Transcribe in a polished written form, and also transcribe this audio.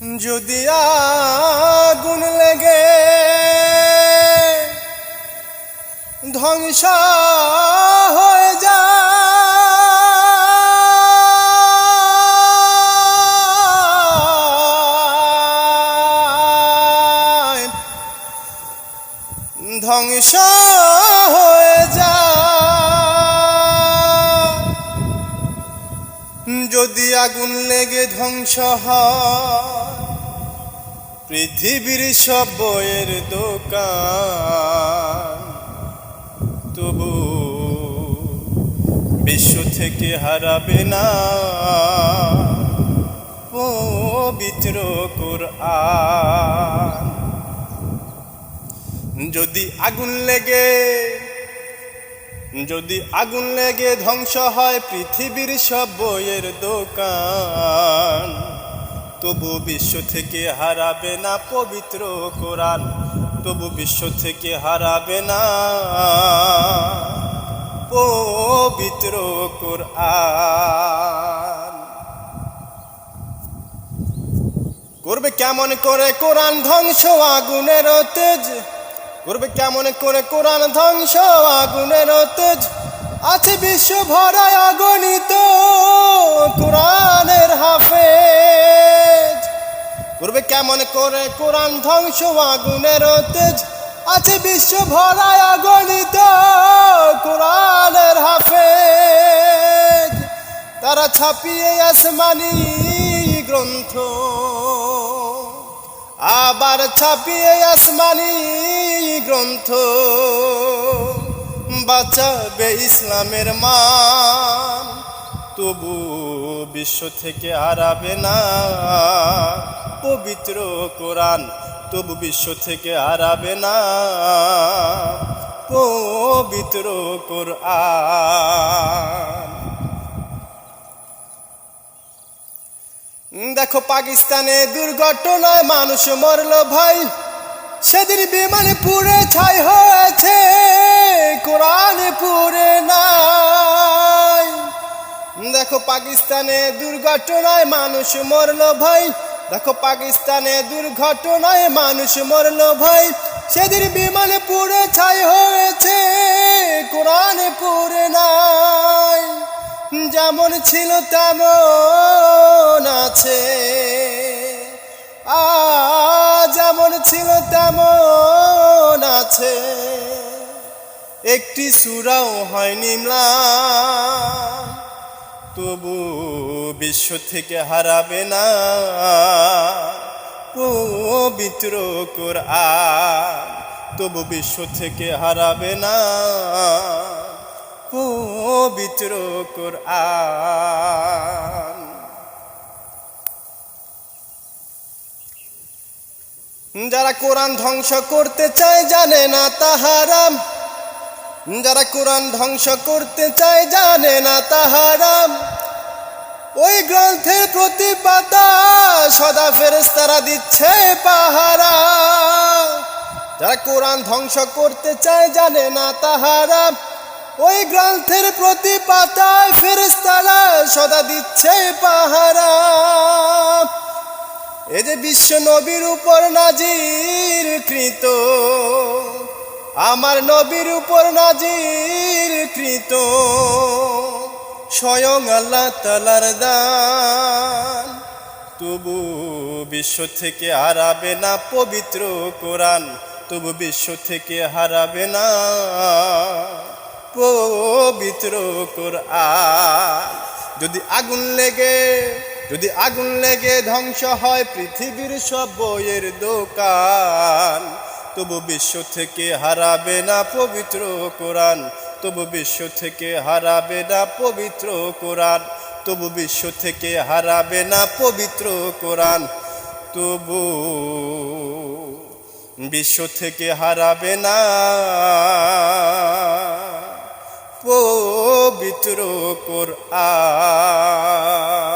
যদি আগুন লেগে ধ্বংস হয়ে যায়, ধ্বংস হয়ে যায়, যদি আগুন লেগে ধ্বংস হয় পৃথিবীর সব বইয়ের দোকান, তবু বিশ্ব থেকে হারাবে না পবিত্র কোরআন। যদি আগুন লেগে ধ্বংস হয় পৃথিবীর সব বইয়ের দোকান, তবু বিশ্ব থেকে হারাবে না পবিত্র কোরআন, তবু বিশ্ব থেকে হারাবে না পবিত্র কোরআন। করবে কেমন করে কোরআন ধ্বংস আগুনের তেজ, করবে কেমন করে কোরআন ধ্বংস আগুনের তেজ, আছে বিশ্ব ভরায় অগণিত কোরআনের হাফেজ। করবে কেমন করে কোরআন ধ্বংস আগুনের তেজ, আছে বিশ্ব ভরায় অগণিত কোরআনের হাফেজ। তারা ছাপিয়ে আসমানি গ্রন্থ, আবার ছাপিয়ে আসমানি গ্রন্থ, বাঁচাবে ইসলামের মান, তবু বিশ্ব থেকে হারাবে না পবিত্র কোরআন, তবু বিশ্ব থেকে হারাবে না পবিত্র কোরআন। দেখো পাকিস্তানে দুর্ঘটনায় মানুষ মরল ভাই, সেদিন বিমান পুড়ে ছাই হয়েছে, কোরআন পুড়ে নাই। দেখো পাকিস্তানে দুর্ঘটনায় মানুষ মরল ভাই, দেখো পাকিস্তানে দুর্ঘটনায় মানুষ মরল ভাই, সেদিন বিমান পুড়ে ছাই হয়েছে, কোরআন পুড়ে নাই। যেমন ছিল তেমন আছে, যেমন ছিল তেমন আছে, একটি সূরাও হয়নি ম্লান, তবু বিশ্ব থেকে হারাবে না পবিত্র কোরআন, তবু বিশ্ব থেকে হারাবে না পবিত্র কোরআন। যারা কোরআন ধ্বংস করতে চায় জানে না তাহারাম, যারা কোরআন ধ্বংস করতে চায় জানে না তাহারাম, ওই গ্রন্থের প্রতি পাতা সদা ফেরেশতারা দিচ্ছে পাহারা। যারা কোরআন ধ্বংস করতে চায় জানে না তাহারাম, ওই গ্রন্থের প্রতি পাতায় ফেরেশতারা সদা দিচ্ছে পাহারা। এ যে বিশ্ব নবীর উপর নাজির কৃত, আমার নবীর উপর নাজির কৃত, স্বয়ং আল্লাহ তাআলার দান, তবু বিশ্ব থেকে হারাবে না পবিত্র কোরআন, তবু বিশ্ব থেকে হারাবে না পবিত্র কোরআন। যদি আগুন লেগে ধ্বংস হয় পৃথিবীর সব বইয়ের দোকান, তবু বিশ্ব থেকে হারাবে না পবিত্র কোরআন, তবু বিশ্ব থেকে হারাবে না পবিত্র কোরআন, তবু বিশ্ব থেকে হারাবে না পবিত্র কোরআন, তবু বিশ্ব থেকে হারাবে না পবিত্র কোরআন।